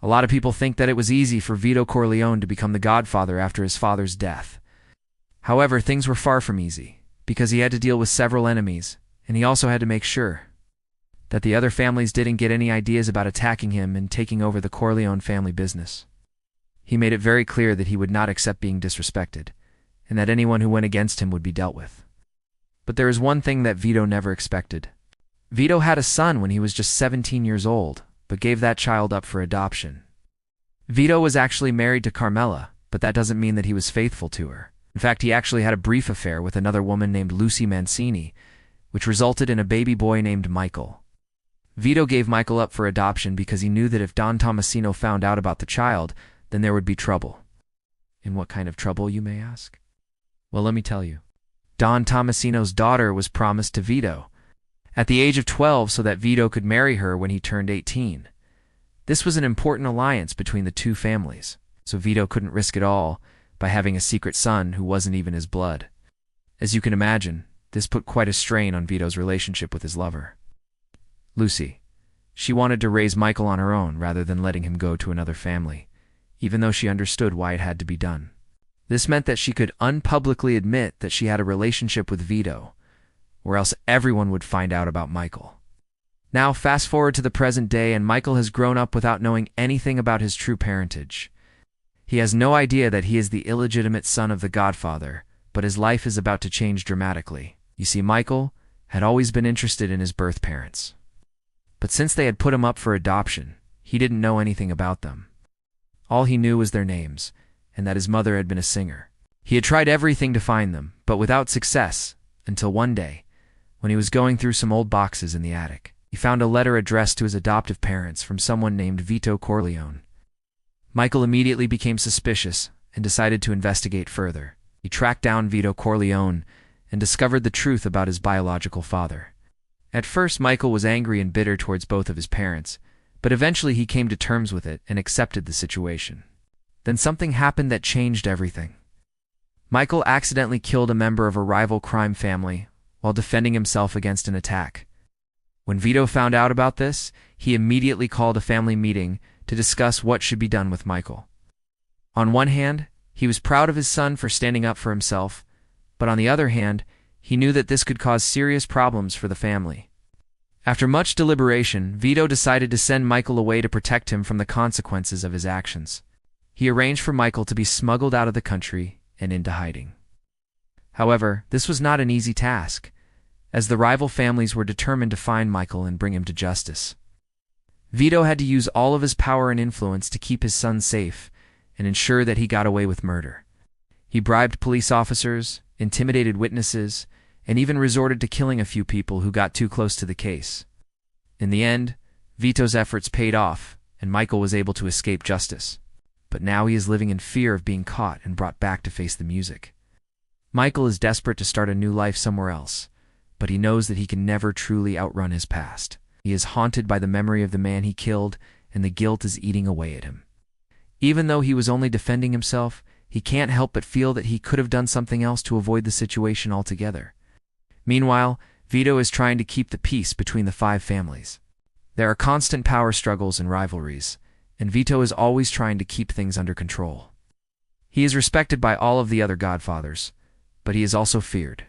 A lot of people think that it was easy for Vito Corleone to become the godfather after his father's death. However, things were far from easy, because he had to deal with several enemies, and he also had to make sure that the other families didn't get any ideas about attacking him and taking over the Corleone family business. He made it very clear that he would not accept being disrespected, and that anyone who went against him would be dealt with. But there is one thing that Vito never expected. Vito had a son when he was just 17 years old, but gave that child up for adoption. Vito was actually married to Carmela, but that doesn't mean that he was faithful to her. In fact, he actually had a brief affair with another woman named Lucy Mancini, which resulted in a baby boy named Michael. Vito gave Michael up for adoption because he knew that if Don Tomasino found out about the child, then there would be trouble. And what kind of trouble, you may ask? Well, let me tell you. Don Tomasino's daughter was promised to Vito at the age of 12 so that Vito could marry her when he turned 18. This was an important alliance between the two families, so Vito couldn't risk it all by having a secret son who wasn't even his blood. As you can imagine, this put quite a strain on Vito's relationship with his lover, Lucy. She wanted to raise Michael on her own rather than letting him go to another family, even though she understood why it had to be done. This meant that she could unpublicly admit that she had a relationship with Vito, or else everyone would find out about Michael. Now, fast forward to the present day, and Michael has grown up without knowing anything about his true parentage. He has no idea that he is the illegitimate son of the Godfather, but his life is about to change dramatically. You see, Michael had always been interested in his birth parents. But since they had put him up for adoption, he didn't know anything about them. All he knew was their names, and that his mother had been a singer. He had tried everything to find them, but without success, until one day, when he was going through some old boxes in the attic. He found a letter addressed to his adoptive parents from someone named Vito Corleone. Michael immediately became suspicious and decided to investigate further. He tracked down Vito Corleone and discovered the truth about his biological father. At first, Michael was angry and bitter towards both of his parents, but eventually he came to terms with it and accepted the situation. Then something happened that changed everything. Michael accidentally killed a member of a rival crime family while defending himself against an attack. When Vito found out about this, he immediately called a family meeting to discuss what should be done with Michael. On one hand, he was proud of his son for standing up for himself, but on the other hand, he knew that this could cause serious problems for the family. After much deliberation, Vito decided to send Michael away to protect him from the consequences of his actions. He arranged for Michael to be smuggled out of the country and into hiding. However, this was not an easy task, as the rival families were determined to find Michael and bring him to justice. Vito had to use all of his power and influence to keep his son safe and ensure that he got away with murder. He bribed police officers, intimidated witnesses, and even resorted to killing a few people who got too close to the case. In the end, Vito's efforts paid off, and Michael was able to escape justice. But now he is living in fear of being caught and brought back to face the music. Michael is desperate to start a new life somewhere else, but he knows that he can never truly outrun his past. He is haunted by the memory of the man he killed, and the guilt is eating away at him. Even though he was only defending himself, he can't help but feel that he could have done something else to avoid the situation altogether. Meanwhile, Vito is trying to keep the peace between the 5 families. There are constant power struggles and rivalries, and Vito is always trying to keep things under control. He is respected by all of the other godfathers, but he is also feared.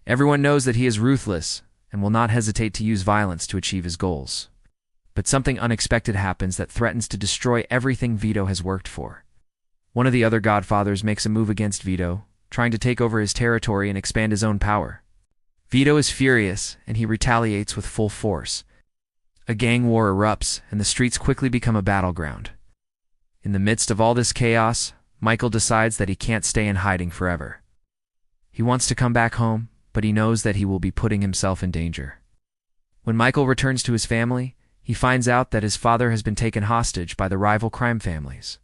Everyone knows that he is ruthless and will not hesitate to use violence to achieve his goals. But something unexpected happens that threatens to destroy everything Vito has worked for. One of the other godfathers makes a move against Vito, trying to take over his territory and expand his own power. Vito is furious, and he retaliates with full force. A gang war erupts, and the streets quickly become a battleground. In the midst of all this chaos, Michael decides that he can't stay in hiding forever. He wants to come back home, but he knows that he will be putting himself in danger. When Michael returns to his family, he finds out that his father has been taken hostage by the rival crime families.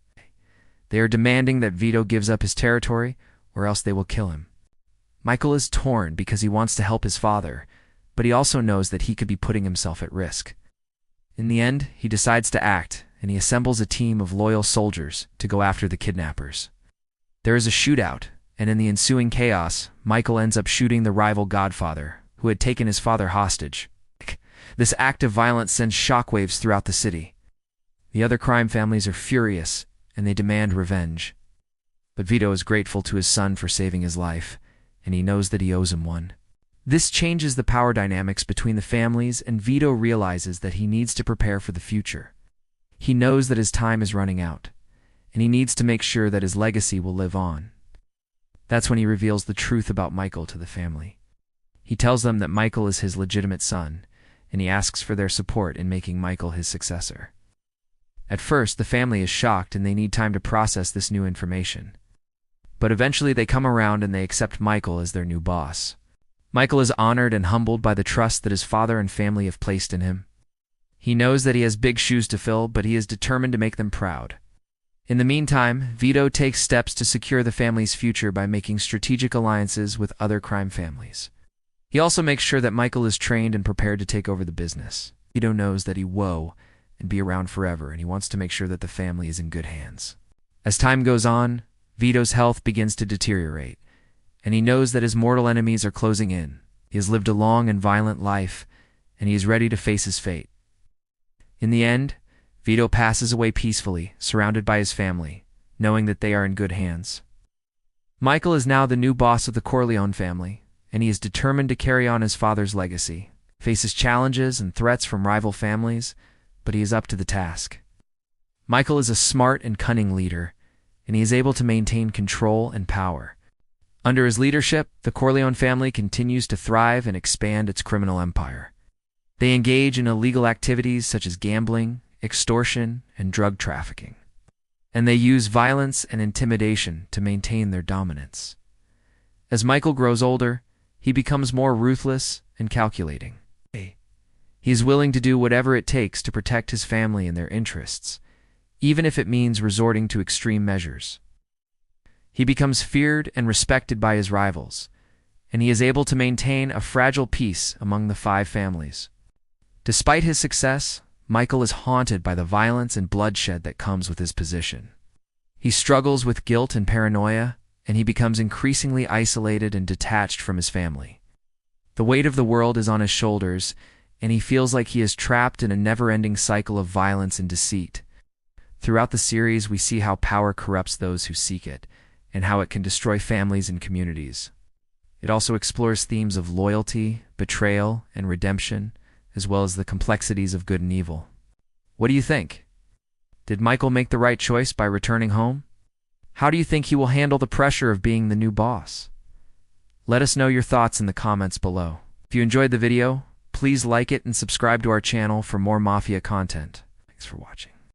They are demanding that Vito gives up his territory, or else they will kill him. Michael is torn because he wants to help his father, but he also knows that he could be putting himself at risk. In the end, he decides to act, and he assembles a team of loyal soldiers to go after the kidnappers. There is a shootout, and in the ensuing chaos, Michael ends up shooting the rival godfather, who had taken his father hostage. This act of violence sends shockwaves throughout the city. The other crime families are furious, and they demand revenge. But Vito is grateful to his son for saving his life, and he knows that he owes him one. This changes the power dynamics between the families, and Vito realizes that he needs to prepare for the future. He knows that his time is running out, and he needs to make sure that his legacy will live on. That's when he reveals the truth about Michael to the family. He tells them that Michael is his legitimate son, and he asks for their support in making Michael his successor. At first, the family is shocked and they need time to process this new information. But eventually they come around and they accept Michael as their new boss. Michael is honored and humbled by the trust that his father and family have placed in him. He knows that he has big shoes to fill, but he is determined to make them proud. In the meantime, Vito takes steps to secure the family's future by making strategic alliances with other crime families. He also makes sure that Michael is trained and prepared to take over the business. Vito knows that he will and be around forever, and he wants to make sure that the family is in good hands. As time goes on, Vito's health begins to deteriorate, and he knows that his mortal enemies are closing in. He has lived a long and violent life, and he is ready to face his fate. In the end, Vito passes away peacefully, surrounded by his family, knowing that they are in good hands. Michael is now the new boss of the Corleone family, and he is determined to carry on his father's legacy. He faces challenges and threats from rival families, but he is up to the task. Michael is a smart and cunning leader, and he is able to maintain control and power. Under his leadership, the Corleone family continues to thrive and expand its criminal empire. They engage in illegal activities such as gambling, extortion, and drug trafficking. And they use violence and intimidation to maintain their dominance. As Michael grows older, he becomes more ruthless and calculating. He is willing to do whatever it takes to protect his family and their interests, even if it means resorting to extreme measures. He becomes feared and respected by his rivals, and he is able to maintain a fragile peace among the 5 families. Despite his success, Michael is haunted by the violence and bloodshed that comes with his position. He struggles with guilt and paranoia, and he becomes increasingly isolated and detached from his family. The weight of the world is on his shoulders, and he feels like he is trapped in a never-ending cycle of violence and deceit. Throughout the series, we see how power corrupts those who seek it, and how it can destroy families and communities. It also explores themes of loyalty, betrayal, and redemption, as well as the complexities of good and evil. What do you think? Did Michael make the right choice by returning home? How do you think he will handle the pressure of being the new boss? Let us know your thoughts in the comments below. If you enjoyed the video, please like it and subscribe to our channel for more Mafia content. Thanks for watching.